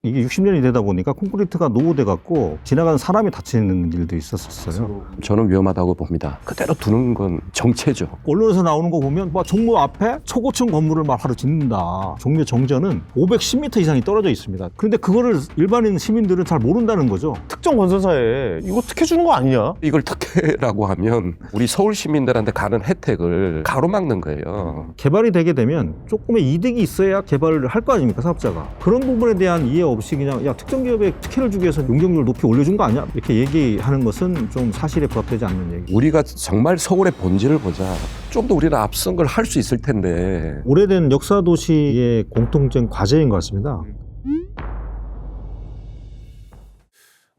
이게 60년이 되다 보니까 콘크리트가 노후돼 갖고 지나가는 사람이 다치는 일도 있었어요. 저는 위험하다고 봅니다. 그대로 두는 건 정체죠. 언론에서 나오는 거 보면 막 종묘 앞에 초고층 건물을 막 하루 짓는다. 종묘 정전은 510m 이상이 떨어져 있습니다. 그런데 그거를 일반인 시민들은 잘 모른다는 거죠. 특정 건설사에 이거 특혜 주는 거 아니냐? 이걸 특혜라고 하면 우리 서울 시민들한테 가는 혜택을 가로막는 거예요. 개발이 되게 되면 조금의 이득이 있어야 개발을 할 거 아닙니까, 사업자가. 그런 부분에 대한 이해 없이 그냥 야, 특정 기업에 특혜를 주기 위해서 용적률 높이 올려준 거 아니야? 이렇게 얘기하는 것은 좀 사실에 부합되지 않는 얘기. 우리가 정말 서울의 본질을 보자. 좀 더 우리는 앞선 걸 할 수 있을 텐데. 오래된 역사 도시의 공통된 과제인 것 같습니다.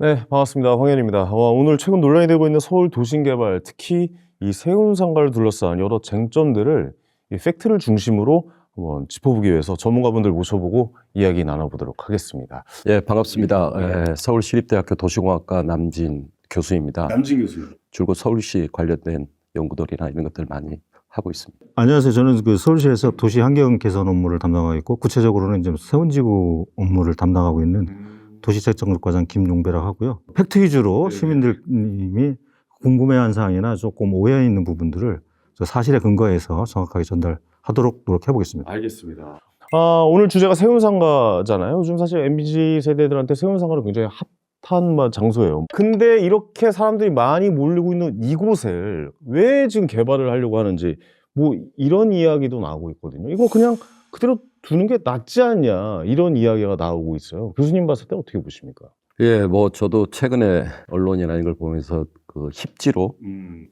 네, 반갑습니다. 황현입니다. 오늘 최근 논란이 되고 있는 서울 도심 개발, 특히 이 세운상가를 둘러싼 여러 쟁점들을 이 팩트를 중심으로 한번 짚어보기 위해서 전문가분들 모셔보고 이야기 나눠보도록 하겠습니다. 예, 반갑습니다. 서울시립대학교 도시공학과 남진 교수입니다. 남진 교수님. 줄곧 서울시 관련된 연구들이나 이런 것들 많이 하고 있습니다. 안녕하세요. 저는 그 서울시에서 도시 환경 개선 업무를 담당하고 있고 구체적으로는 이제 세운지구 업무를 담당하고 있는 도시책정과장 김용배라고 하고요. 팩트 위주로 시민들님이 궁금해한 사항이나 조금 오해 있는 부분들을 사실에 근거해서 정확하게 전달하도록 노력해 보겠습니다. 알겠습니다. 오늘 주제가 세운상가잖아요. 요즘 사실 MZ 세대들한테 세운상가는 굉장히 핫한 장소예요. 근데 이렇게 사람들이 많이 몰리고 있는 이곳을 왜 지금 개발을 하려고 하는지 뭐 이런 이야기도 나오고 있거든요. 이거 그냥 그대로 두는 게 낫지 않냐 이런 이야기가 나오고 있어요. 교수님 봤을 때 어떻게 보십니까? 예, 뭐 저도 최근에 언론이나 이걸 보면서 그 힙지로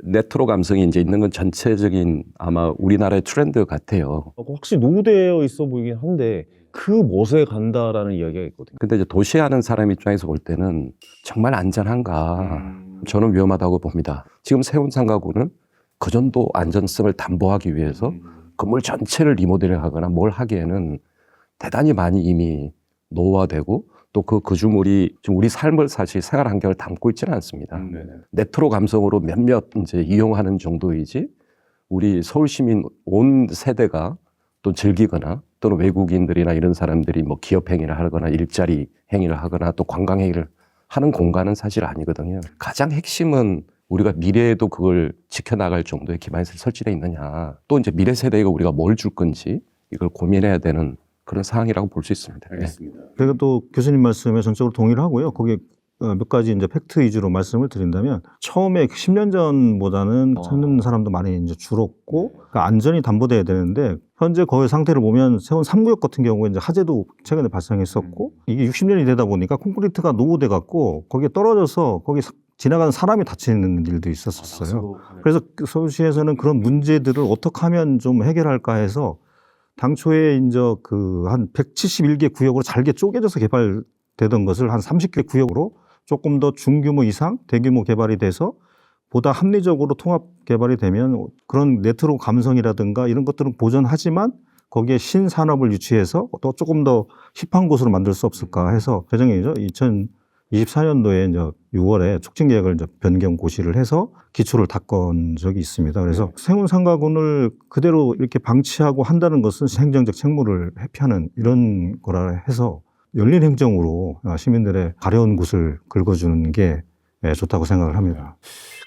레트로 감성이 이제 있는 건 전체적인 아마 우리나라의 트렌드 같아요. 확실히 노후되어 있어 보이긴 한데 그 멋에 간다라는 이야기가 있거든요. 근데 이제 도시하는 사람 입장에서 볼 때는 정말 안전한가? 저는 위험하다고 봅니다. 지금 세운상가구는 그 정도 안전성을 담보하기 위해서 건물 전체를 리모델링 하거나 뭘 하기에는 대단히 많이 이미 노후화되고 또 그 구조물이 지금 우리 삶을 사실 생활 환경을 담고 있지는 않습니다. 레트로 감성으로 몇몇 이제 이용하는 정도이지 우리 서울 시민 온 세대가 또 즐기거나 또는 외국인들이나 이런 사람들이 뭐 기업 행위를 하거나 일자리 행위를 하거나 또 관광 행위를 하는 공간은 사실 아니거든요. 가장 핵심은 우리가 미래에도 그걸 지켜나갈 정도의 기반시설이 설치되어 있느냐. 또 이제 미래 세대가 우리가 뭘 줄 건지 이걸 고민해야 되는 그런 상황이라고 볼 수 있습니다. 알겠습니다. 그리고 또 교수님 말씀에 전적으로 동의를 하고요. 거기에 몇 가지 이제 팩트 위주로 말씀을 드린다면 처음에 10년 전보다는 찾는 사람도 많이 이제 줄었고 그러니까 안전이 담보돼야 되는데 현재 거의 상태를 보면 세운 3구역 같은 경우에 이제 화재도 최근에 발생했었고 이게 60년이 되다 보니까 콘크리트가 노후돼 갖고 거기에 떨어져서 거기 지나가는 사람이 다치는 일도 있었어요. 그래서 서울시에서는 그런 문제들을 어떻게 하면 좀 해결할까 해서 당초에 이제 그 한 171개 구역으로 잘게 쪼개져서 개발되던 것을 한 30개 구역으로 조금 더 중규모 이상 대규모 개발이 돼서 보다 합리적으로 통합 개발이 되면 그런 레트로 감성이라든가 이런 것들은 보존하지만 거기에 신산업을 유치해서 또 조금 더 힙한 곳으로 만들 수 없을까 해서 개정이죠. 2024년도에 이제 6월에 촉진 계획을 이제 변경 고시를 해서 기초를 닦은 적이 있습니다. 그래서 세운상가군을 그대로 이렇게 방치하고 한다는 것은 행정적 책무를 회피하는 이런 거라 해서 열린 행정으로 시민들의 가려운 곳을 긁어주는 게 좋다고 생각을 합니다.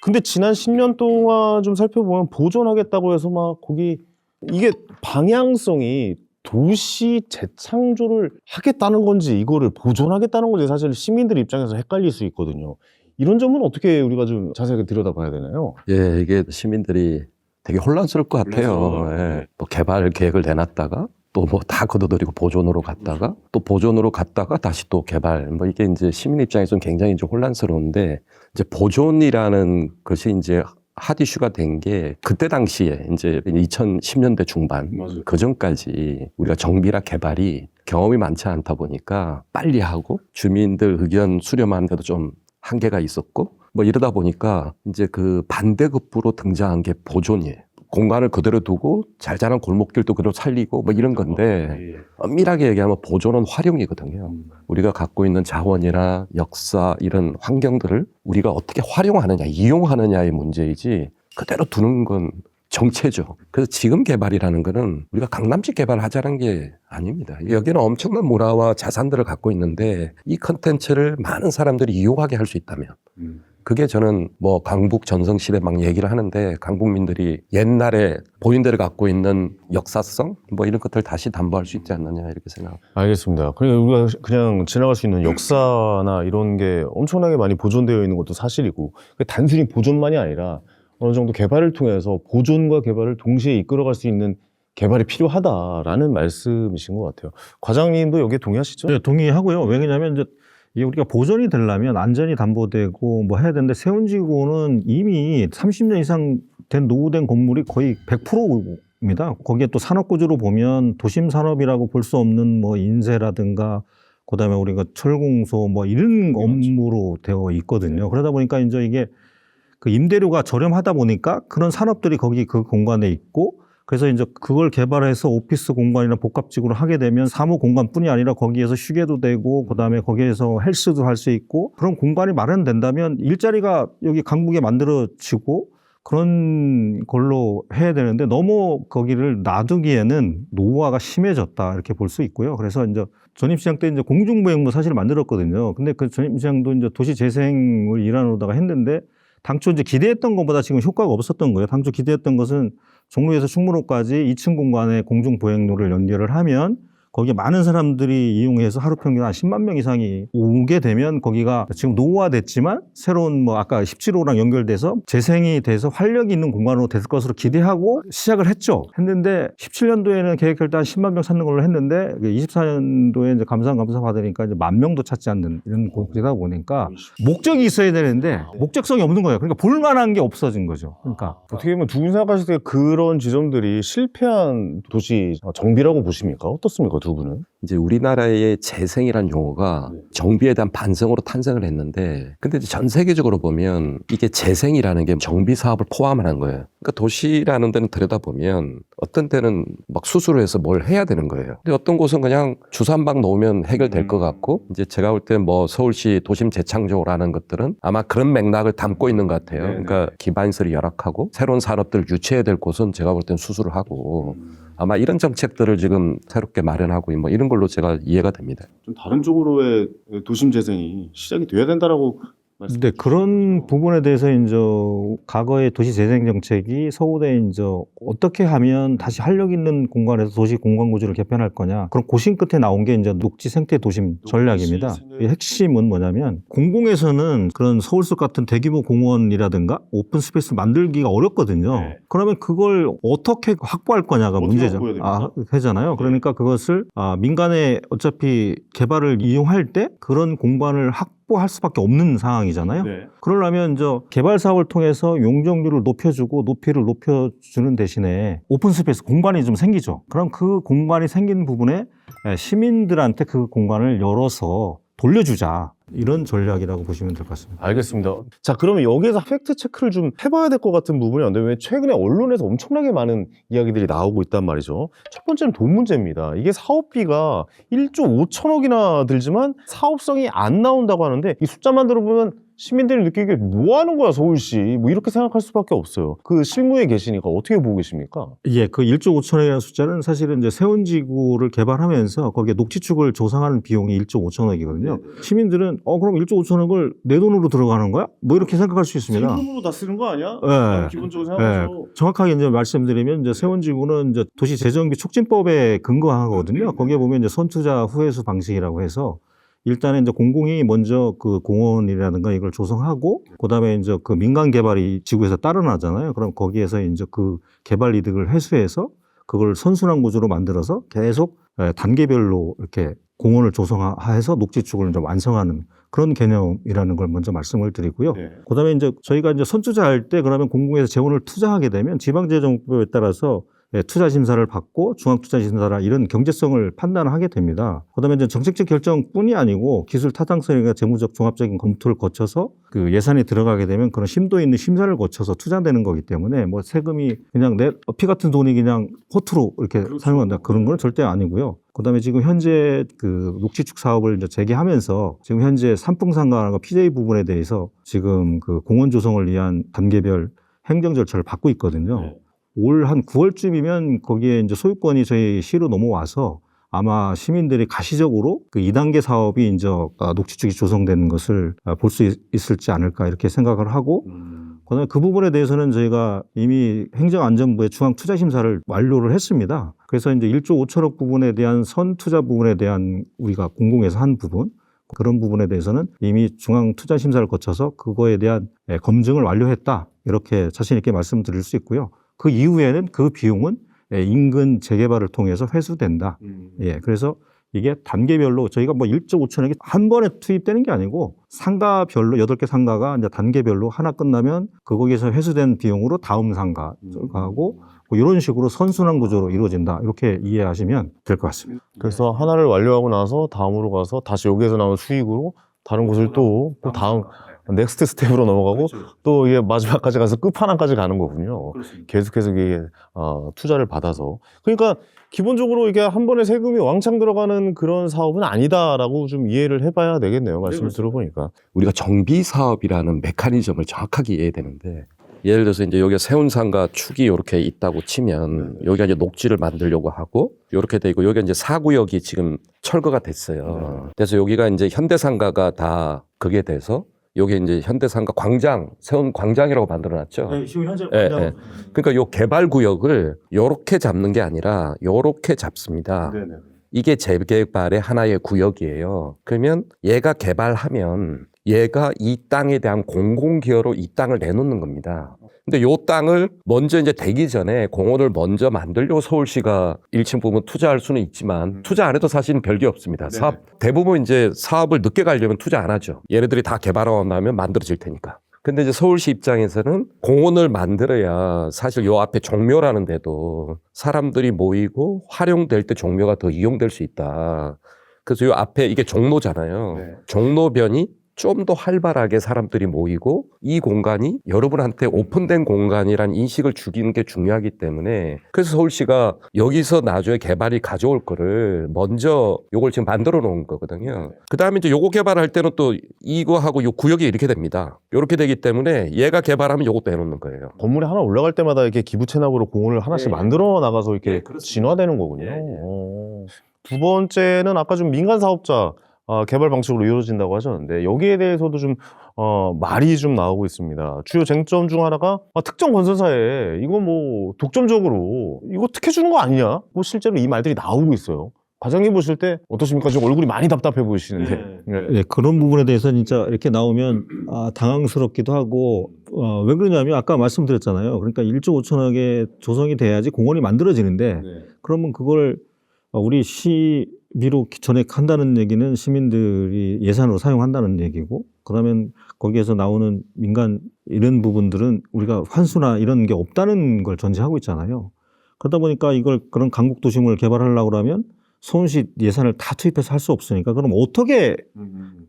근데 지난 10년 동안 좀 살펴보면 보존하겠다고 해서 막 거기 이게 방향성이 도시 재창조를 하겠다는 건지 이거를 보존하겠다는 건지 사실 시민들 입장에서 헷갈릴 수 있거든요. 이런 점은 어떻게 우리가 좀 자세하게 들여다봐야 되나요? 예, 이게 시민들이 되게 혼란스러울 것 같아요. 예. 또 개발 계획을 내놨다가 또 뭐 다 걷어들이고 보존으로 갔다가 또 보존으로 갔다가 다시 또 개발 뭐 이게 이제 시민 입장에서는 굉장히 좀 혼란스러운데 이제 보존이라는 것이 이제 핫 이슈가 된 게 그때 당시에 이제 2010년대 중반 그 전까지 우리가 정비나 개발이 경험이 많지 않다 보니까 빨리 하고 주민들 의견 수렴하는데도 좀 한계가 있었고 뭐 이러다 보니까 이제 그 반대급부로 등장한 게 보존이에요. 공간을 그대로 두고 잘 자란 골목길도 그대로 살리고 뭐 이런 건데 엄밀하게 얘기하면 보존은 활용이거든요. 우리가 갖고 있는 자원이나 역사 이런 환경들을 우리가 어떻게 활용하느냐, 이용하느냐의 문제이지 그대로 두는 건 정체죠. 그래서 지금 개발이라는 거는 우리가 강남식 개발하자는 게 아닙니다. 여기는 엄청난 문화와 자산들을 갖고 있는데 이 컨텐츠를 많은 사람들이 이용하게 할 수 있다면 그게 저는 뭐 강북 전성시대 막 얘기를 하는데 강북민들이 옛날에 본인들이 갖고 있는 역사성 뭐 이런 것들을 다시 담보할 수 있지 않느냐 이렇게 생각합니다. 알겠습니다. 그러니까 우리가 그냥 지나갈 수 있는 역사나 이런 게 엄청나게 많이 보존되어 있는 것도 사실이고 단순히 보존만이 아니라 어느 정도 개발을 통해서 보존과 개발을 동시에 이끌어갈 수 있는 개발이 필요하다라는 말씀이신 것 같아요. 과장님도 여기에 동의하시죠? 네, 동의하고요. 왜냐하면 이제 이게 우리가 보존이 되려면 안전이 담보되고 뭐 해야 되는데 세운지구는 이미 30년 이상 된 노후된 건물이 거의 100%입니다. 거기에 또 산업구조로 보면 도심 산업이라고 볼 수 없는 뭐 인쇄라든가 그다음에 우리가 철공소 뭐 이런 업무로 되어 있거든요. 그러다 보니까 이제 이게 그 임대료가 저렴하다 보니까 그런 산업들이 거기 그 공간에 있고 그래서 이제 그걸 개발해서 오피스 공간이나 복합지구를 하게 되면 사무 공간뿐이 아니라 거기에서 휴게도 되고 그다음에 거기에서 헬스도 할 수 있고 그런 공간이 마련된다면 일자리가 여기 강북에 만들어지고 그런 걸로 해야 되는데 너무 거기를 놔두기에는 노후화가 심해졌다 이렇게 볼 수 있고요. 그래서 이제 전입시장 때 이제 공중부행도 사실 만들었거든요. 근데 그 전입시장도 이제 도시 재생을 일환으로다가 했는데 당초 이제 기대했던 것보다 지금 효과가 없었던 거예요. 당초 기대했던 것은 종로에서 충무로까지 2층 공간에 공중보행로를 연결을 하면 거기에 많은 사람들이 이용해서 하루 평균 한 10만 명 이상이 오게 되면 거기가 지금 노후화됐지만 새로운 뭐 아까 17호랑 연결돼서 재생이 돼서 활력이 있는 공간으로 될 것으로 기대하고 시작을 했죠. 했는데 17년도에는 계획할 때 한 10만 명 찾는 걸로 했는데 24년도에 이제 감사 받으니까 이제 1만 명도 찾지 않는 이런 곡이다 보니까 목적이 있어야 되는데 목적성이 없는 거예요. 그러니까 볼 만한 게 없어진 거죠. 그러니까 어떻게 보면 두 분 생각하실 때 그런 지점들이 실패한 도시 정비라고 보십니까? 어떻습니까, 두 분은? 이제 우리나라의 재생이란 용어가 정비에 대한 반성으로 탄생을 했는데 근데 이제 전 세계적으로 보면 이게 재생이라는 게 정비 사업을 포함하는 거예요. 그러니까 도시라는 데는 들여다보면 어떤 데는 막 수술을 해서 뭘 해야 되는 거예요. 근데 어떤 곳은 그냥 주사 한 방 놓으면 해결될 것 같고 이제 제가 볼 때 뭐 서울시 도심 재창조라는 것들은 아마 그런 맥락을 담고 있는 것 같아요. 그러니까 기반시설이 열악하고 새로운 산업들을 유치해야 될 곳은 제가 볼 땐 수술을 하고 아마 이런 정책들을 지금 새롭게 마련하고 뭐 이런 걸로 제가 이해가 됩니다. 좀 다른 쪽으로의 도심 재생이 시작이 돼야 된다라고 근데 그런 부분에 대해서 이제 과거의 도시 재생 정책이 서울에 이제 어떻게 하면 다시 활력 있는 공간에서 도시 공간 구조를 개편할 거냐 그런 고심 끝에 나온 게 이제 녹지 생태 도심 전략입니다. 이 핵심은 뭐냐면 공공에서는 그런 서울 숲 같은 대규모 공원이라든가 오픈 스페이스 만들기가 어렵거든요. 네. 그러면 그걸 어떻게 확보할 거냐가 어떻게 문제죠. 확보해야 됩니까? 되잖아요. 그러니까 그것을 민간에 어차피 개발을 이용할 때 그런 공간을 확보할 수밖에 없는 상황이잖아요. 네. 그러려면 이제 개발 사업을 통해서 용적률을 높여주고 높이를 높여주는 대신에 오픈 스페이스 공간이 좀 생기죠. 그럼 그 공간이 생긴 부분에 시민들한테 그 공간을 열어서 돌려주자. 이런 전략이라고 보시면 될 것 같습니다. 알겠습니다. 자, 그러면 여기에서 팩트 체크를 좀 해봐야 될 것 같은 부분이 있는데 왜 최근에 언론에서 엄청나게 많은 이야기들이 나오고 있단 말이죠. 첫 번째는 돈 문제입니다. 이게 사업비가 1조 5천억이나 들지만 사업성이 안 나온다고 하는데 이 숫자만 들어보면 시민들이 느끼기에 뭐 하는 거야 서울시 뭐 이렇게 생각할 수밖에 없어요. 그 실무에 계시니까 어떻게 보고 계십니까? 예, 그 1조 5천억이라는 숫자는 사실은 이제 세운지구를 개발하면서 거기에 녹지축을 조성하는 비용이 1조 5천억이거든요. 시민들은 그럼 1조 5천억을 내 돈으로 들어가는 거야? 뭐 이렇게 생각할 수 있습니다. 세금으로 다 쓰는 거 아니야? 네. 기본적으로 네. 생각하죠. 정확하게 이제 말씀드리면 이제 세운지구는 이제 도시재정비 촉진법에 근거하거든요. 거기에 보면 이제 선투자 후회수 방식이라고 해서 일단은 이제 공공이 먼저 그 공원이라든가 이걸 조성하고 그다음에 이제 그 민간 개발이 지구에서 따라나잖아요. 그럼 거기에서 이제 그 개발 이득을 회수해서 그걸 선순환 구조로 만들어서 계속 단계별로 이렇게 공원을 조성해서 녹지축을 이제 완성하는 그런 개념이라는 걸 먼저 말씀을 드리고요. 네. 그다음에 이제 저희가 이제 선투자할 때 그러면 공공에서 재원을 투자하게 되면 지방재정법에 따라서 투자 심사를 받고 중앙투자심사라 이런 경제성을 판단하게 됩니다. 그다음에 이제 정책적 결정뿐이 아니고 기술 타당성이나 재무적 종합적인 검토를 거쳐서 그 예산이 들어가게 되면 그런 심도 있는 심사를 거쳐서 투자되는 거기 때문에 뭐 세금이 그냥 내 피 같은 돈이 그냥 호투로 이렇게 그렇죠. 사용한다 그런 건 절대 아니고요. 그다음에 지금 현재 그 녹지축 사업을 이제 재개하면서 지금 현재 산풍상가나 PJ 부분에 대해서 지금 그 공원 조성을 위한 단계별 행정 절차를 받고 있거든요. 네. 올 한 9월쯤이면 거기에 이제 소유권이 저희 시로 넘어와서 아마 시민들이 가시적으로 그 2단계 사업이 이제 녹지축이 조성되는 것을 볼 수 있을지 않을까 이렇게 생각을 하고, 그다음에 그 부분에 대해서는 저희가 이미 행정안전부의 중앙투자심사를 완료를 했습니다. 그래서 이제 1조 5천억 부분에 대한 선투자 부분에 대한 우리가 공공에서 한 부분, 그런 부분에 대해서는 이미 중앙투자심사를 거쳐서 그거에 대한 검증을 완료했다, 이렇게 자신 있게 말씀드릴 수 있고요. 그 이후에는 그 비용은 인근 재개발을 통해서 회수된다. 예, 그래서 이게 단계별로 저희가 뭐 1조 5천억이 한 번에 투입되는 게 아니고 상가별로 8개 상가가 이제 단계별로 하나 끝나면 거기에서 회수된 비용으로 다음 상가 가고 뭐 이런 식으로 선순환 구조로 이루어진다. 이렇게 이해하시면 될 것 같습니다. 그래서 하나를 완료하고 나서 다음으로 가서 다시 여기에서 나온 수익으로 다른 곳을 또 다음 넥스트 스텝으로 넘어가고 또 이게 마지막까지 가서 끝판왕까지 가는 거군요. 계속해서 이게 투자를 받아서. 그러니까 기본적으로 이게 한 번에 세금이 왕창 들어가는 그런 사업은 아니다라고 좀 이해를 해봐야 되겠네요. 말씀을 들어보니까. 우리가 정비 사업이라는 메커니즘을 정확하게 이해해야 되는데, 예를 들어서 이제 여기 세운상가 축이 이렇게 있다고 치면 여기가 이제 녹지를 만들려고 하고 이렇게 돼 있고, 여기가 이제 4구역이 지금 철거가 됐어요. 그래서 여기가 이제 현대상가가 다 그게 돼서 여기 이제 현대상가 광장, 세운 광장이라고 만들어놨죠. 네, 지금 현재 예, 예. 그러니까 요 개발 구역을 요렇게 잡는 게 아니라 요렇게 잡습니다. 네네. 이게 재개발의 하나의 구역이에요. 그러면 얘가 개발하면 얘가 이 땅에 대한 공공기여로 이 땅을 내놓는 겁니다. 근데 요 땅을 먼저 이제 되기 전에 공원을 먼저 만들려고 서울시가 1층 부분 투자할 수는 있지만 투자 안 해도 사실은 별게 없습니다. 사업, 대부분 이제 사업을 늦게 가려면 투자 안 하죠. 얘네들이 다 개발하고 나면 만들어질 테니까. 근데 이제 서울시 입장에서는 공원을 만들어야 사실 요 앞에 종묘라는 데도 사람들이 모이고 활용될 때 종묘가 더 이용될 수 있다. 그래서 요 앞에 이게 종로잖아요. 네. 종로변이 좀 더 활발하게 사람들이 모이고 이 공간이 여러분한테 오픈된 공간이란 인식을 주기는 게 중요하기 때문에, 그래서 서울시가 여기서 나중에 개발이 가져올 거를 먼저 요걸 지금 만들어 놓은 거거든요. 그 다음에 이제 요거 개발할 때는 또 이거하고 요 구역이 이렇게 됩니다. 이렇게 되기 때문에 얘가 개발하면 요것도 해놓는 거예요. 건물이 하나 올라갈 때마다 이렇게 기부 체납으로 공원을 하나씩 만들어 나가서 이렇게 진화되는 거군요. 두 번째는 아까 좀 민간 사업자 개발 방식으로 이루어진다고 하셨는데, 여기에 대해서도 좀 말이 좀 나오고 있습니다. 주요 쟁점 중 하나가 특정 건설사에 이거 뭐 독점적으로 이거 특혜 주는 거 아니냐? 뭐 실제로 이 말들이 나오고 있어요. 과장님 보실 때 어떠십니까? 지금 얼굴이 많이 답답해 보이시는데. 네, 그런 부분에 대해서 진짜 이렇게 나오면 당황스럽기도 하고, 왜 그러냐면 아까 말씀드렸잖아요. 그러니까 1조 5천억에 조성이 돼야지 공원이 만들어지는데, 그러면 그걸 우리 시비로 전액한다는 얘기는 시민들이 예산으로 사용한다는 얘기고, 그러면 거기에서 나오는 민간 이런 부분들은 우리가 환수나 이런 게 없다는 걸 전제하고 있잖아요. 그러다 보니까 이걸 그런 강북 도심을 개발하려고 그러면 서울시 예산을 다 투입해서 할 수 없으니까, 그럼 어떻게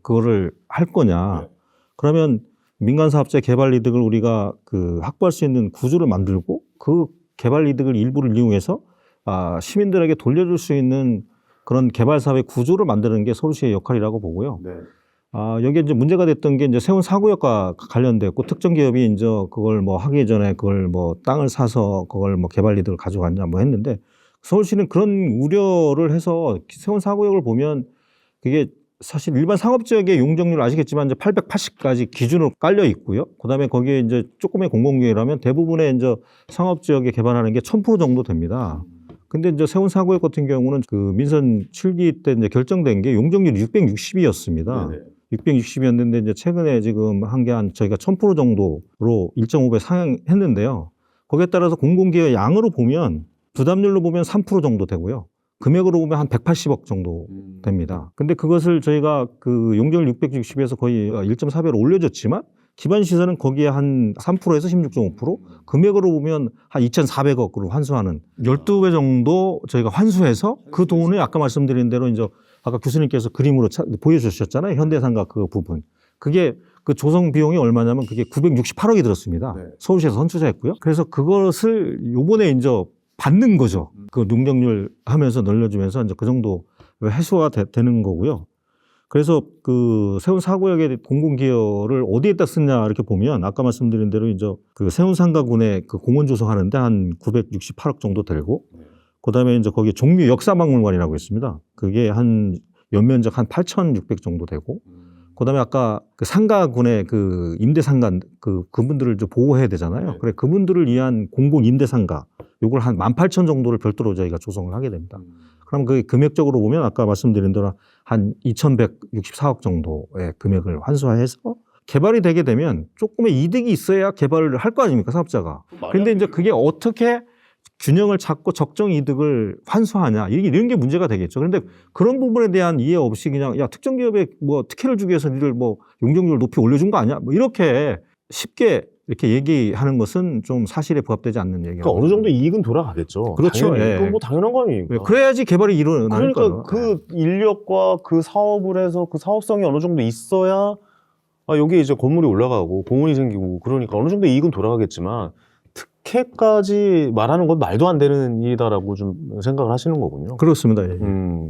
그거를 할 거냐? 그러면 민간 사업자의 개발 이득을 우리가 확보할 수 있는 구조를 만들고, 그 개발 이득을 일부를 이용해서 시민들에게 돌려줄 수 있는 그런 개발 사업의 구조를 만드는 게 서울시의 역할이라고 보고요. 여기에 이제 문제가 됐던 게 이제 세운 4구역과 관련됐고, 특정 기업이 이제 그걸 뭐 하기 전에 그걸 뭐 땅을 사서 그걸 뭐 개발 이득을 가져갔냐 뭐 했는데, 서울시는 그런 우려를 해서 세운 4구역을 보면 그게 사실 일반 상업지역의 용적률 아시겠지만 이제 880까지 기준으로 깔려 있고요. 그다음에 거기에 이제 조금의 공공기회라면 대부분의 이제 상업지역에 개발하는 게 1000% 정도 됩니다. 근데 이제 세운 4구역 같은 경우는 그 민선 7기 때 이제 결정된 게 용적률이 660이었습니다. 660이었는데 이제 최근에 지금 한 게 저희가 1000% 정도로 1.5배 상향했는데요. 거기에 따라서 공공기회 양으로 보면 부담률로 보면 3% 정도 되고요. 금액으로 보면 한 180억 정도 됩니다. 근데 그것을 저희가 그 용적률 660에서 거의 1.4배로 올려줬지만 기반 시설은 거기에 한 3%에서 16.5%, 금액으로 보면 한 2,400억으로 환수하는 12배 정도 저희가 환수해서 그 돈을 아까 말씀드린 대로 이제 아까 교수님께서 그림으로 보여주셨잖아요. 현대상가 그 부분. 그게 그 조성 비용이 얼마냐면 그게 968억이 들었습니다. 서울시에서 선투자했고요. 그래서 그것을 요번에 이제 받는 거죠. 그 용적률 하면서 늘려주면서 이제 그 정도 해소가 되는 거고요. 그래서 그 세운사구역의 공공기여를 어디에다 쓰냐 이렇게 보면 아까 말씀드린 대로 이제 그 세운상가군에 그 공원 조성하는데 한 968억 정도 들고 그다음에 이제 거기 종묘 역사박물관이라고 있습니다. 그게 한 연면적 한 8,600 정도 되고 그다음에 아까 그 상가군의 그 임대상가 그분들을 좀 보호해야 되잖아요. 그래 그분들을 위한 공공 임대상가 요걸 한 18,000 정도를 별도로 저희가 조성을 하게 됩니다. 그럼 그 금액적으로 보면 아까 말씀드린 대로 한 2,164억 정도의 금액을 환수해서 개발이 되게 되면 조금의 이득이 있어야 개발을 할 거 아닙니까, 사업자가. 그런데 이제 그게 어떻게 균형을 찾고 적정 이득을 환수하냐 이런 게 문제가 되겠죠. 그런데 그런 부분에 대한 이해 없이 그냥 야 특정 기업에 뭐 특혜를 주기 위해서 니들 뭐 용적률 높이 올려준 거 아니야? 뭐 이렇게 쉽게 이렇게 얘기하는 것은 좀 사실에 부합되지 않는 얘기예요. 그러니까 어느 정도 이익은 돌아가겠죠. 그렇죠. 당연히. 예. 그건 뭐 당연한 거 아닙니까? 그래야지 개발이 일어나니까요. 그러니까 그 인력과 그 사업을 해서 그 사업성이 어느 정도 있어야 여기에 이제 건물이 올라가고 공원이 생기고 그러니까 어느 정도 이익은 돌아가겠지만 특혜까지 말하는 건 말도 안 되는 일이다라고 좀 생각을 하시는 거군요. 그렇습니다. 예.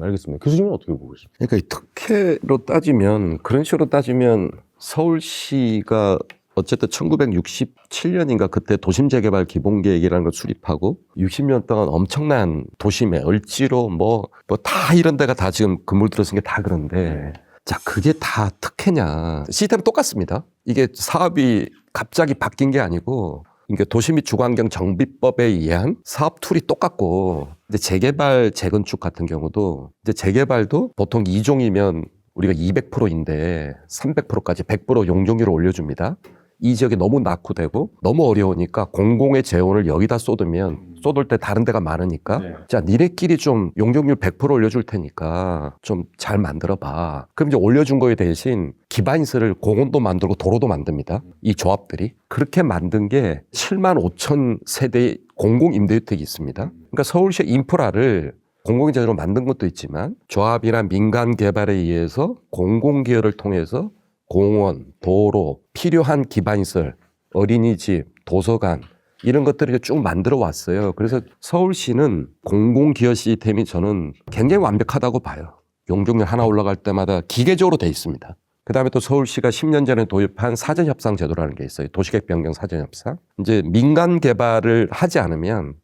알겠습니다. 교수님은 어떻게 보고 계십니까? 그러니까 이 특혜로 따지면 그런 식으로 따지면 서울시가 어쨌든 1967년인가 그때 도심재개발 기본계획이라는 걸 수립하고 60년 동안 엄청난 도심에 을지로 뭐 다 이런 데가 다 지금 건물 들어선 게 다 그런데 자 그게 다 특혜냐. 시스템은 똑같습니다. 이게 사업이 갑자기 바뀐 게 아니고 그러니까 도시 및 주거환경 정비법에 의한 사업 툴이 똑같고 이제 재개발 재건축 같은 경우도 이제 재개발도 보통 2종이면 우리가 200%인데 300%까지 100% 용적률을 올려줍니다. 이 지역이 너무 낙후되고 너무 어려우니까 공공의 재원을 여기다 쏟으면 쏟을 때 다른 데가 많으니까 자 니네끼리 좀 용적률 100% 올려줄 테니까 좀 잘 만들어 봐. 그럼 이제 올려준 거에 대신 기반시설을 공원도 만들고 도로도 만듭니다. 이 조합들이. 그렇게 만든 게 7만 5천 세대의 공공임대주택이 있습니다. 그러니까 서울시 인프라를 공공재로 만든 것도 있지만 조합이나 민간 개발에 의해서 공공기여를 통해서 공원, 도로, 필요한 기반시설, 어린이집, 도서관 이런 것들을 쭉 만들어 왔어요. 그래서 서울시는 공공기여 시스템이 저는 굉장히 완벽하다고 봐요. 용적률 하나 올라갈 때마다 기계적으로 돼 있습니다. 그다음에 또 서울시가 10년 전에 도입한 사전협상 제도라는 게 있어요. 도시계획 변경 사전협상. 이제 민간 개발을 하지 않으면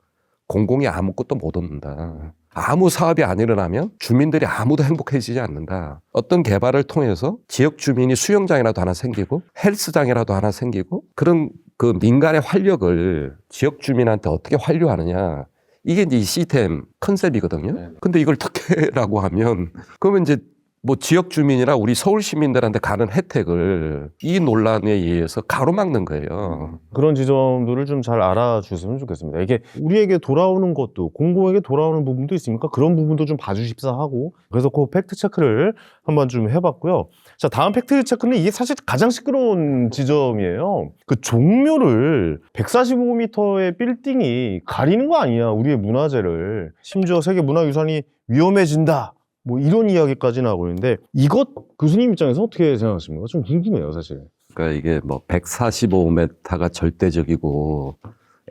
공공이 아무것도 못 얻는다. 아무 사업이 안 일어나면 주민들이 아무도 행복해지지 않는다. 어떤 개발을 통해서 지역 주민이 수영장이라도 하나 생기고 헬스장이라도 하나 생기고 그런 그 민간의 활력을 지역 주민한테 어떻게 환류하느냐. 이게 이제 이 시스템 컨셉이거든요. 근데 이걸 특혜라고 하면 그러면 이제 뭐 지역 주민이나 우리 서울 시민들한테 가는 혜택을 이 논란에 의해서 가로막는 거예요. 그런 지점들을 좀 잘 알아주셨으면 좋겠습니다. 이게 우리에게 돌아오는 것도 공공에게 돌아오는 부분도 있으니까 그런 부분도 좀 봐주십사 하고 그래서 그 팩트 체크를 한번 좀 해봤고요. 자, 다음 팩트 체크는 이게 사실 가장 시끄러운 지점이에요. 그 종묘를 145m의 빌딩이 가리는 거 아니야, 우리의 문화재를. 심지어 세계문화유산이 위험해진다. 뭐 이런 이야기까지 나오고 있는데 이것 교수님 입장에서 어떻게 생각하십니까? 좀 궁금해요, 사실. 그러니까 이게 뭐 145m가 절대적이고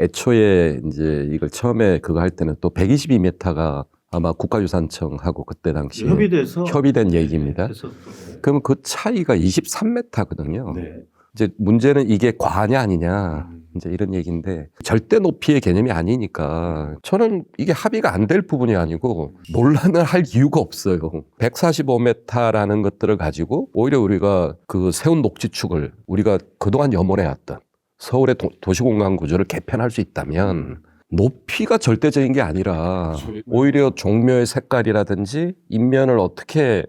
애초에 이제 이걸 처음에 그거 할 때는 또 122m가 아마 국가유산청하고 그때 당시에 협의된 얘기입니다. 그러면 그 차이가 23m거든요. 이제 문제는 이게 과하냐 아니냐 이제 이런 얘기인데 절대 높이의 개념이 아니니까 저는 이게 합의가 안 될 부분이 아니고 논란을 할 이유가 없어요. 145m라는 것들을 가지고 오히려 우리가 그 세운 녹지축을 우리가 그동안 염원해왔던 서울의 도시공간 구조를 개편할 수 있다면 높이가 절대적인 게 아니라 오히려 종묘의 색깔이라든지 인면을 어떻게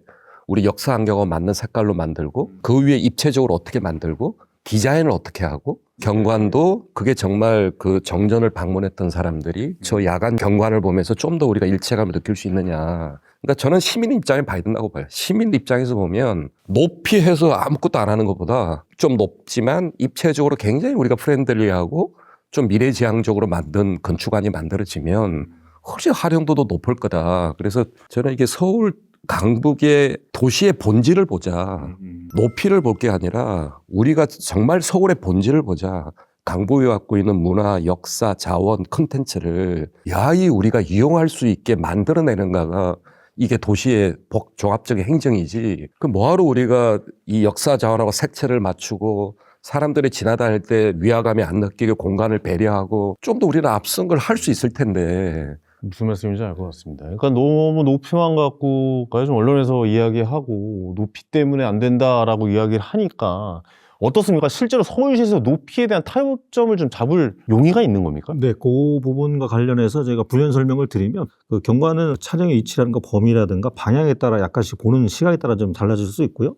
우리 역사 환경과 맞는 색깔로 만들고 그 위에 입체적으로 어떻게 만들고 디자인을 어떻게 하고 경관도 그게 정말 그 정전을 방문했던 사람들이 저 야간 경관을 보면서 좀 더 우리가 일체감을 느낄 수 있느냐. 그러니까 저는 시민 입장에 봐야 된다고 봐요. 시민 입장에서 보면 높이 해서 아무것도 안 하는 것보다 좀 높지만 입체적으로 굉장히 우리가 프렌들리하고 좀 미래지향적으로 만든 건축안이 만들어지면 훨씬 활용도도 높을 거다. 그래서 저는 이게 서울 강북의 도시의 본질을 보자. 높이를 볼 게 아니라 우리가 정말 서울의 본질을 보자. 강북이 갖고 있는 문화, 역사, 자원, 컨텐츠를 야이 우리가 이용할 수 있게 만들어내는가가 이게 도시의 종합적인 행정이지. 그 뭐하러 우리가 이 역사 자원하고 색채를 맞추고 사람들이 지나다 할 때 위화감이 안 느끼게 공간을 배려하고 좀 더 우리는 앞선 걸 할 수 있을 텐데. 무슨 말씀인지 알 것 같습니다. 그러니까 너무 높이만 갖고 요즘 언론에서 이야기하고 높이 때문에 안 된다라고 이야기를 하니까 어떻습니까? 실제로 서울시에서 높이에 대한 타협점을 좀 잡을 용의가 있는 겁니까? 네, 그 부분과 관련해서 저희가 부연 설명을 드리면 그 경관은 차량의 위치라든가 범위라든가 방향에 따라 약간씩 보는 시각에 따라 좀 달라질 수 있고요.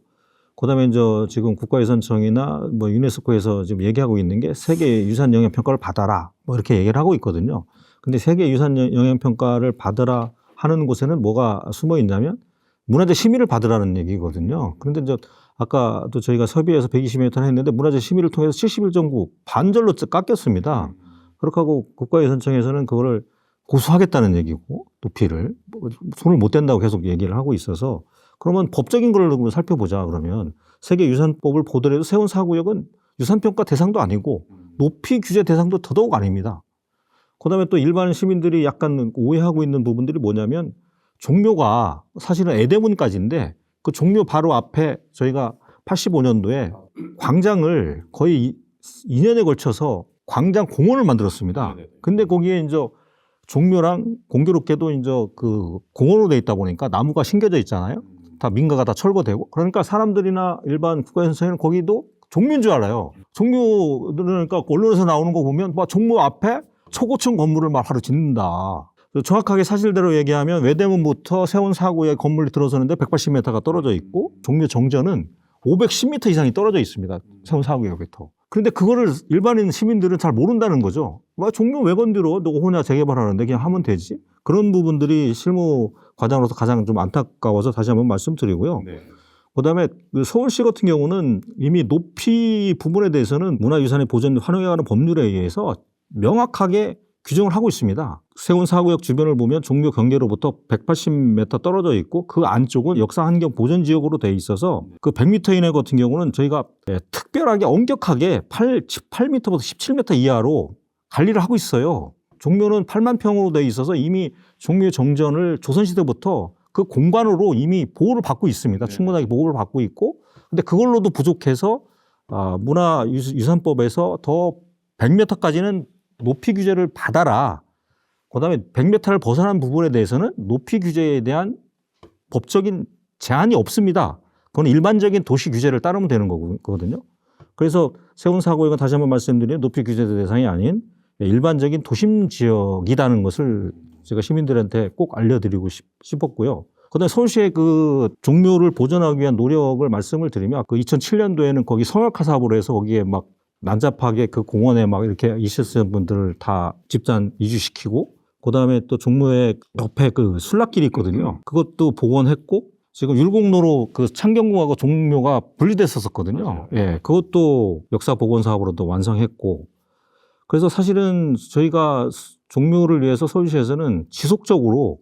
그다음에 이제 지금 국가유산청이나 뭐 유네스코에서 지금 얘기하고 있는 게 세계 유산 영향 평가를 받아라 뭐 이렇게 얘기를 하고 있거든요. 근데 세계 유산 영향 평가를 받으라 하는 곳에는 뭐가 숨어 있냐면 문화재 심의를 받으라는 얘기거든요. 그런데 이제 아까도 저희가 협의해서 120m 했는데 문화재 심의를 통해서 71.9 반절로 깎였습니다. 그렇게 하고 국가유산청에서는 그거를 고수하겠다는 얘기고 높이를 손을 못 댄다고 계속 얘기를 하고 있어서 그러면 법적인 걸 살펴보자 그러면 세계유산법을 보더라도 세운사구역은 유산평가 대상도 아니고 높이 규제 대상도 더더욱 아닙니다. 그다음에 또 일반 시민들이 약간 오해하고 있는 부분들이 뭐냐면 종묘가 사실은 애대문까지인데 그 종묘 바로 앞에 저희가 85년도에 광장을 거의 2년에 걸쳐서 광장 공원을 만들었습니다. 근데 거기에 이제 종묘랑 공교롭게도 이제 그 공원으로 돼 있다 보니까 나무가 심겨져 있잖아요. 다 민가가 다 철거되고 그러니까 사람들이나 일반 국가에서는 거기도 종묘인 줄 알아요. 종묘 그러니까 언론에서 나오는 거 보면 막 종묘 앞에 초고층 건물을 막 하루 짓는다. 정확하게 사실대로 얘기하면 외대문부터 세운사구에 건물이 들어서는데 180m가 떨어져 있고 종묘 정전은 510m 이상이 떨어져 있습니다. 세운사구역부터. 그런데 그거를 일반인 시민들은 잘 모른다는 거죠. 와, 종묘 왜 건드려? 너 혼자 재개발하는데 그냥 하면 되지. 그런 부분들이 실무 과정으로서 가장 좀 안타까워서 다시 한번 말씀드리고요. 네. 그다음에 서울시 같은 경우는 이미 높이 부분에 대해서는 문화유산의 보존 활용에 관한 법률에 의해서 명확하게 규정을 하고 있습니다. 세운사구역 주변을 보면 종묘 경계로부터 180m 떨어져 있고 그 안쪽은 역사환경 보존지역으로 돼 있어서 그 100m 이내 같은 경우는 저희가 특별하게 엄격하게 18m부터 17m 이하로 관리를 하고 있어요. 종묘는 8만 평으로 돼 있어서 이미 종묘 정전을 조선시대부터 그 공간으로 이미 보호를 받고 있습니다. 충분하게 보호를 받고 있고 근데 그걸로도 부족해서 문화유산법에서 더 100m까지는 높이 규제를 받아라. 그다음에 100m를 벗어난 부분에 대해서는 높이 규제에 대한 법적인 제한이 없습니다. 그건 일반적인 도시 규제를 따르면 되는 거거든요. 그래서 세운사구역은 다시 한번 말씀드리면 높이 규제 대상이 아닌 일반적인 도심 지역이라는 것을 제가 시민들한테 꼭 알려드리고 싶었고요. 그다음에 서울시의 그 종묘를 보존하기 위한 노력을 말씀을 드리면 그 2007년도에는 거기 성역화 사업으로 해서 거기에 막 난잡하게 그 공원에 막 이렇게 있었던 분들을 다 집단 이주시키고 그다음에 또 종묘의 옆에 그 순락길이 있거든요. 그것도 복원했고 지금 율곡로로 그 창경궁하고 종묘가 분리됐었거든요. 맞아요. 예, 그것도 역사 복원 사업으로도 완성했고 그래서 사실은 저희가 종묘를 위해서 서울시에서는 지속적으로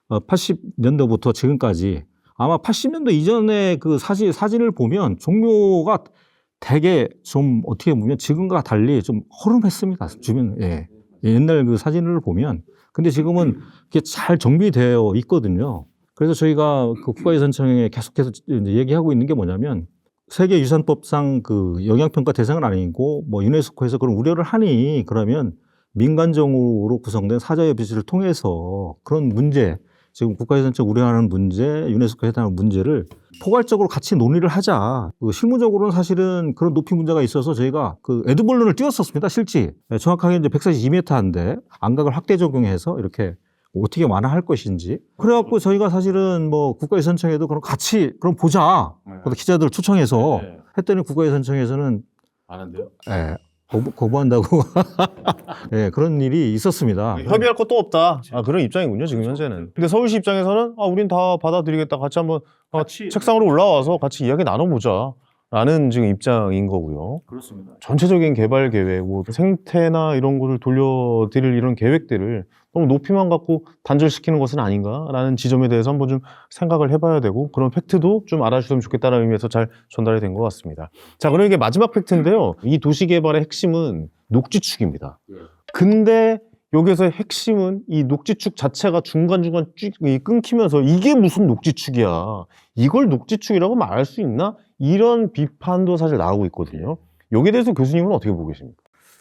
80년도부터 지금까지 아마 80년도 이전에 그 사진을 보면 종묘가 되게 좀 어떻게 보면 지금과 달리 좀 허름했습니다. 주변, 예. 옛날 그 사진을 보면. 근데 지금은 이게 잘 정비되어 있거든요. 그래서 저희가 그 국가유산청에 계속해서 이제 얘기하고 있는 게 뭐냐면 세계유산법상 그 영향평가 대상은 아니고 뭐 유네스코에서 그런 우려를 하니 그러면 민간정으로 구성된 사자협의체를 통해서 그런 문제 지금 국가유산청 우려하는 문제, 유네스코에 해당하는 문제를 포괄적으로 같이 논의를 하자. 실무적으로는 사실은 그런 높이 문제가 있어서 저희가 그 에드벌룬을 띄웠었습니다. 실제 정확하게 이제 142m인데 안각을 확대 적용해서 이렇게 어떻게 완화할 것인지. 그래갖고 저희가 사실은 뭐 국가유산청에도 그럼 같이 그럼 보자. 기자들 초청해서 했더니 국가유산청에서는 안 한대요? 예, 거부한다고 예, 그런 일이 있었습니다. 협의할 것도 없다. 그런 입장이군요, 지금 현재는. 근데 서울시 입장에서는 우린 다 받아들이겠다. 같이 한번 책상으로 올라와서 같이 이야기 나눠보자. 라는 지금 입장인 거고요. 그렇습니다. 전체적인 개발 계획, 뭐 생태나 이런 거를 돌려드릴 이런 계획들을 너무 높이만 갖고 단절시키는 것은 아닌가라는 지점에 대해서 한번 좀 생각을 해봐야 되고 그런 팩트도 좀 알아주시면 좋겠다는 의미에서 잘 전달이 된 것 같습니다. 자, 그럼 이게 마지막 팩트인데요. 이 도시개발의 핵심은 녹지축입니다. 근데 여기서의 핵심은 이 녹지축 자체가 중간중간 쭉 끊기면서 이게 무슨 녹지축이야. 이걸 녹지축이라고 말할 수 있나? 이런 비판도 사실 나오고 있거든요. 여기에 대해서 교수님은 어떻게 보고 계십니까?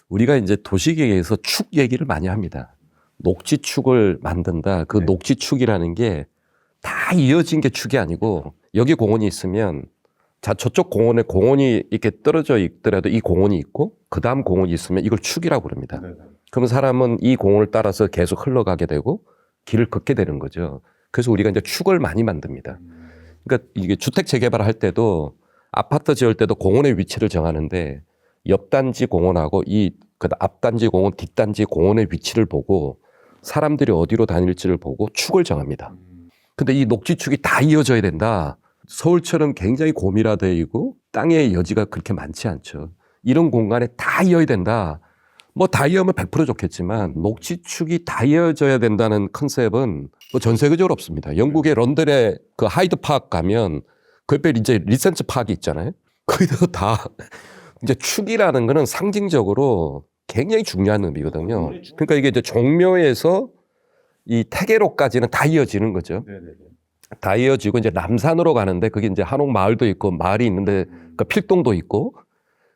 우리가 이제 도시계획에서 축 얘기를 많이 합니다. 녹지축을 만든다. 그 녹지축이라는 게 다 이어진 게 축이 아니고 여기 공원이 있으면 자 저쪽 공원에 공원이 이렇게 떨어져 있더라도 이 공원이 있고 그 다음 공원이 있으면 이걸 축이라고 그럽니다. 그럼 사람은 이 공원을 따라서 계속 흘러가게 되고 길을 걷게 되는 거죠. 그래서 우리가 이제 축을 많이 만듭니다. 그러니까 이게 주택 재개발할 때도 아파트 지을 때도 공원의 위치를 정하는데 옆 단지 공원하고 그 앞 단지 공원, 뒷 단지 공원의 위치를 보고 사람들이 어디로 다닐지를 보고 축을 정합니다. 근데 이 녹지축이 다 이어져야 된다. 서울처럼 굉장히 고밀화되어 있고 땅의 여지가 그렇게 많지 않죠. 이런 공간에 다 이어야 된다. 뭐 다 이어면 100% 좋겠지만 녹지축이 다 이어져야 된다는 컨셉은 뭐 전 세계적으로 없습니다. 영국의 런던의 그 하이드 파크 가면 그 옆에 이제 리센트 파크 있잖아요. 거기도 다 이제 축이라는 거는 상징적으로 굉장히 중요한 의미거든요. 그러니까 이게 이제 종묘에서 이 태계로까지는 다 이어지는 거죠. 다 이어지고 이제 남산으로 가는데 그게 이제 한옥마을도 있고 마을이 있는데 그 필동도 있고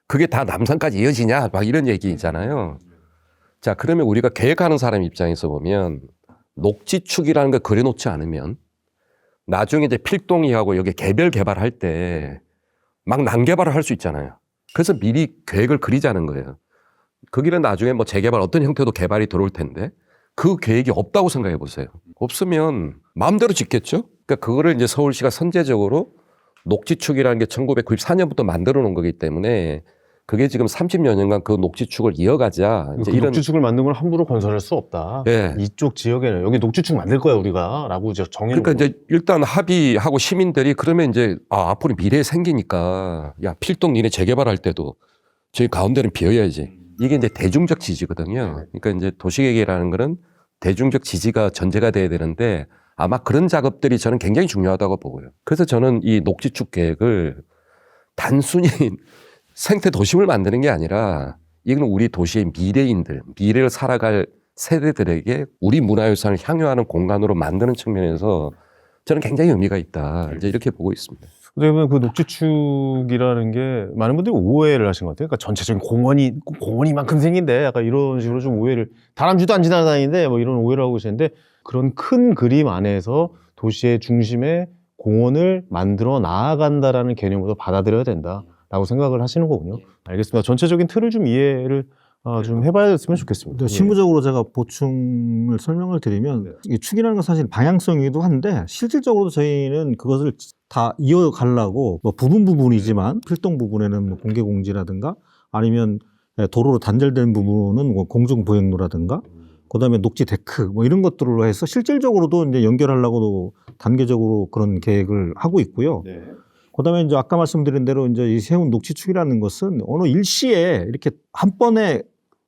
그게 다 남산까지 이어지냐 막 이런 얘기잖아요. 자, 그러면 우리가 계획하는 사람 입장에서 보면 녹지축이라는 걸 그려놓지 않으면 나중에 이제 필동이 하고 여기 개별 개발할 때 막 난개발을 할 수 있잖아요. 그래서 미리 계획을 그리자는 거예요. 거기는 나중에 뭐 재개발 어떤 형태도 개발이 들어올 텐데 그 계획이 없다고 생각해 보세요. 없으면 마음대로 짓겠죠? 그러니까 그거를 이제 서울시가 선제적으로 녹지축이라는 게 1994년부터 만들어 놓은 거기 때문에 그게 지금 30여 년간 그 녹지축을 이어가자. 이제 그 이런 녹지축을 만든 걸 함부로 건설할 수 없다. 예. 이쪽 지역에는 여기 녹지축 만들 거야 우리가 라고 이제 정해놓고. 그러니까 이제 일단 합의하고 시민들이 그러면 이제 앞으로 미래에 생기니까 야 필동 니네 재개발할 때도 저희 가운데는 비어야지. 이게 이제 대중적 지지거든요. 그러니까 이제 도시계획이라는 거는 대중적 지지가 전제가 돼야 되는데 아마 그런 작업들이 저는 굉장히 중요하다고 보고요. 그래서 저는 이 녹지축 계획을 단순히 생태 도심을 만드는 게 아니라 이건 우리 도시의 미래인들, 미래를 살아갈 세대들에게 우리 문화유산을 향유하는 공간으로 만드는 측면에서 저는 굉장히 의미가 있다. 이제 이렇게 보고 있습니다. 그러면 그 녹지축이라는 게 많은 분들이 오해를 하신 것 같아요. 그러니까 전체적인 공원이만큼 생긴데 약간 이런 식으로 좀 오해를 다람쥐도 안 지나다니는데 뭐 이런 오해를 하고 계시는데 그런 큰 그림 안에서 도시의 중심에 공원을 만들어 나아간다라는 개념으로 받아들여야 된다라고 생각을 하시는 거군요. 알겠습니다. 전체적인 틀을 좀 이해를 좀 해봐야겠으면 좋겠습니다. 실무적으로 제가 보충을 설명을 드리면 이 축이라는 건 사실 방향성이기도 한데 실질적으로 저희는 그것을 다 이어가려고 뭐 부분이지만 필동 부분에는 뭐 공개공지라든가 아니면 도로로 단절된 부분은 뭐 공중보행로라든가 그다음에 녹지 데크 뭐 이런 것들로 해서 실질적으로도 이제 연결하려고도 단계적으로 그런 계획을 하고 있고요. 그다음에 이제 아까 말씀드린 대로 이제 이 세운 녹지축이라는 것은 어느 일시에 이렇게 한 번에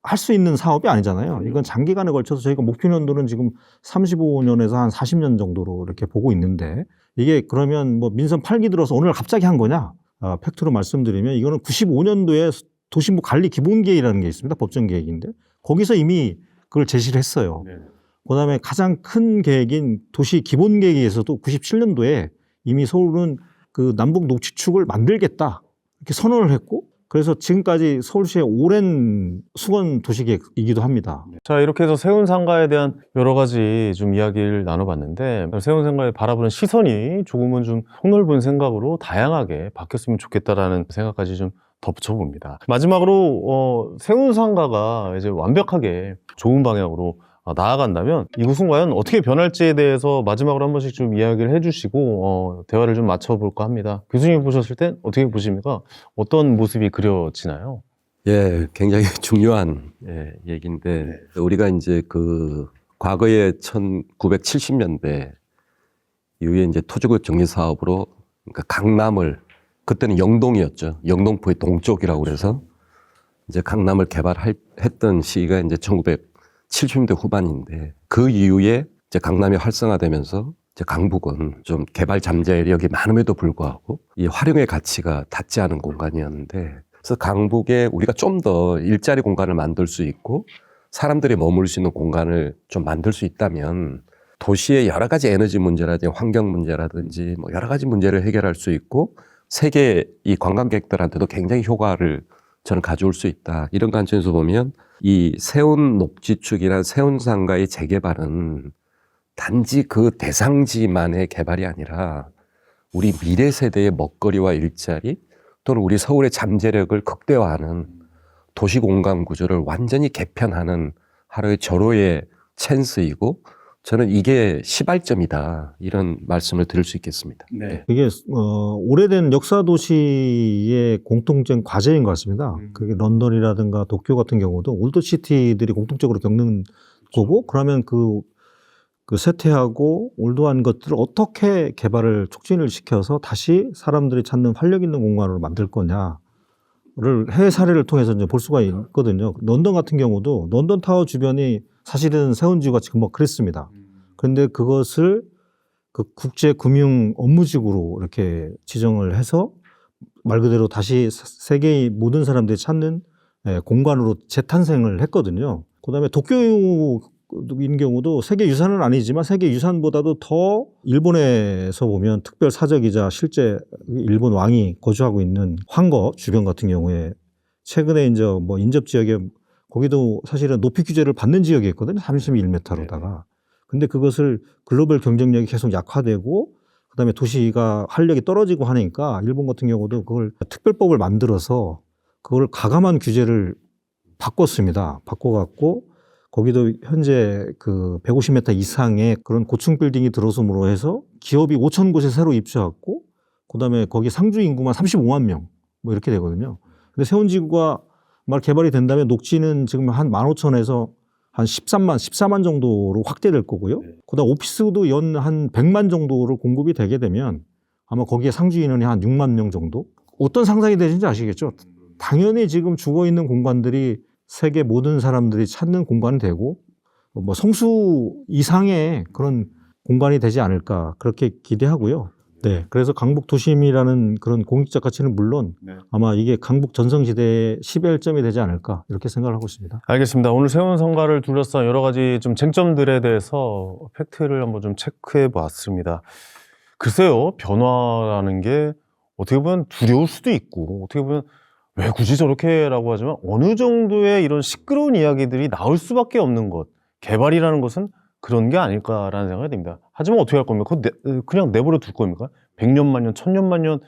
할 수 있는 사업이 아니잖아요. 이건 장기간에 걸쳐서 저희가 목표 연도는 지금 35년에서 한 40년 정도로 이렇게 보고 있는데 이게 그러면 뭐 민선 8기 들어서 오늘 갑자기 한 거냐? 팩트로 말씀드리면 이거는 95년도에 도시부 관리 기본계획이라는 게 있습니다. 법정 계획인데 거기서 이미 그걸 제시를 했어요. 그다음에 가장 큰 계획인 도시 기본계획에서도 97년도에 이미 서울은 그 남북 녹지축을 만들겠다 이렇게 선언을 했고 그래서 지금까지 서울시의 오랜 수건 도시계획이기도 합니다. 자, 이렇게 해서 세운상가에 대한 여러 가지 좀 이야기를 나눠봤는데 세운상가에 바라보는 시선이 조금은 좀 폭넓은 생각으로 다양하게 바뀌었으면 좋겠다라는 생각까지 좀 덧붙여봅니다. 마지막으로 세운상가가 이제 완벽하게 좋은 방향으로 나아간다면 이곳은 과연 어떻게 변할지에 대해서 마지막으로 한 번씩 좀 이야기를 해주시고 대화를 좀 맞춰볼까 합니다. 교수님이 보셨을 땐 어떻게 보십니까? 어떤 모습이 그려지나요? 예, 굉장히 중요한 얘기인데 우리가 이제 그 과거에 1970년대 이후에 이제 토지구역 정리 사업으로 그러니까 강남을 그때는 영동이었죠. 영동포의 동쪽이라고 그래서 이제 강남을 개발했던 시기가 이제 1970년대 후반인데 그 이후에 이제 강남이 활성화되면서 이제 강북은 좀 개발 잠재력이 많음에도 불구하고 이 활용의 가치가 닿지 않은 공간이었는데 그래서 강북에 우리가 좀 더 일자리 공간을 만들 수 있고 사람들이 머물 수 있는 공간을 좀 만들 수 있다면 도시의 여러 가지 에너지 문제라든지 환경 문제라든지 뭐 여러 가지 문제를 해결할 수 있고 세계 이 관광객들한테도 굉장히 효과를 저는 가져올 수 있다. 이런 관점에서 보면 이 세운 녹지축이나 세운상가의 재개발은 단지 그 대상지만의 개발이 아니라 우리 미래 세대의 먹거리와 일자리 또는 우리 서울의 잠재력을 극대화하는 도시 공간 구조를 완전히 개편하는 하루의 절호의 찬스이고 저는 이게 시발점이다 이런 말씀을 드릴 수 있겠습니다. 네. 이게 오래된 역사 도시의 공통된 과제인 것 같습니다. 그게 런던이라든가 도쿄 같은 경우도 올드시티들이 공통적으로 겪는 거고, 그러면 그 쇠퇴하고 올드한 것들을 어떻게 개발을 촉진을 시켜서 다시 사람들이 찾는 활력 있는 공간으로 만들 거냐를 해외 사례를 통해서 이제 볼 수가 있거든요. 런던 같은 경우도 런던 타워 주변이 사실은 세운지구가 지금 뭐 그랬습니다. 그런데 그것을 그 국제 금융 업무지구로 이렇게 지정을 해서 말 그대로 다시 세계의 모든 사람들이 찾는 공간으로 재탄생을 했거든요. 그다음에 도쿄인 경우도 세계 유산은 아니지만 세계 유산보다도 더 일본에서 보면 특별 사적이자 실제 일본 왕이 거주하고 있는 황거 주변 같은 경우에 최근에 이제 뭐 인접 지역에 거기도 사실은 높이 규제를 받는 지역이 있거든요. 31m로다가. 근데 그것을 글로벌 경쟁력이 계속 약화되고 그다음에 도시가 활력이 떨어지고 하니까 일본 같은 경우도 그걸 특별법을 만들어서 그걸 가감한 규제를 바꿨습니다. 바꿔갖고 거기도 현재 그 150m 이상의 그런 고층 빌딩이 들어섬으로 해서 기업이 5천 곳에 새로 입주했고 그다음에 거기 상주 인구만 35만 명 뭐 이렇게 되거든요. 근데 세운지구가 말 개발이 된다면 녹지는 지금 한 15,000에서 한 14만 정도로 확대될 거고요. 그다음 오피스도 연 한 100만 정도를 공급이 되게 되면 아마 거기에 상주 인원이 한 6만 명 정도? 어떤 상상이 되는지 아시겠죠? 당연히 지금 죽어 있는 공간들이 세계 모든 사람들이 찾는 공간이 되고 뭐 성수 이상의 그런 공간이 되지 않을까 그렇게 기대하고요. 네, 그래서 강북 도심이라는 그런 공익적 가치는 물론 네. 아마 이게 강북 전성시대의 시발점이 되지 않을까 이렇게 생각을 하고 있습니다. 알겠습니다. 오늘 세운상가를 둘러싼 여러 가지 좀 쟁점들에 대해서 팩트를 한번 좀 체크해 보았습니다. 글쎄요, 변화라는 게 어떻게 보면 두려울 수도 있고 어떻게 보면 왜 굳이 저렇게라고 하지만 어느 정도의 이런 시끄러운 이야기들이 나올 수밖에 없는 것, 개발이라는 것은 그런 게 아닐까라는 생각이 듭니다. 하지만 어떻게 할 겁니까? 그냥 내버려 둘 겁니까? 100년, 만년, 1000년, 만년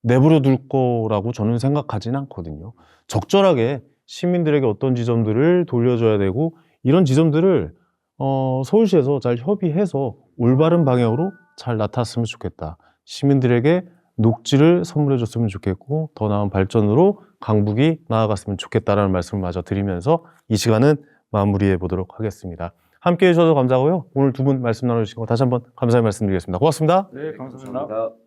내버려 둘 거라고 저는 생각하지는 않거든요. 적절하게 시민들에게 어떤 지점들을 돌려줘야 되고 이런 지점들을 서울시에서 잘 협의해서 올바른 방향으로 잘 나타났으면 좋겠다. 시민들에게 녹지를 선물해 줬으면 좋겠고 더 나은 발전으로 강북이 나아갔으면 좋겠다라는 말씀을 마저 드리면서 이 시간은 마무리해 보도록 하겠습니다. 함께해 주셔서 감사하고요. 오늘 두 분 말씀 나눠주신 거 다시 한번 감사의 말씀드리겠습니다. 고맙습니다. 네, 감사합니다.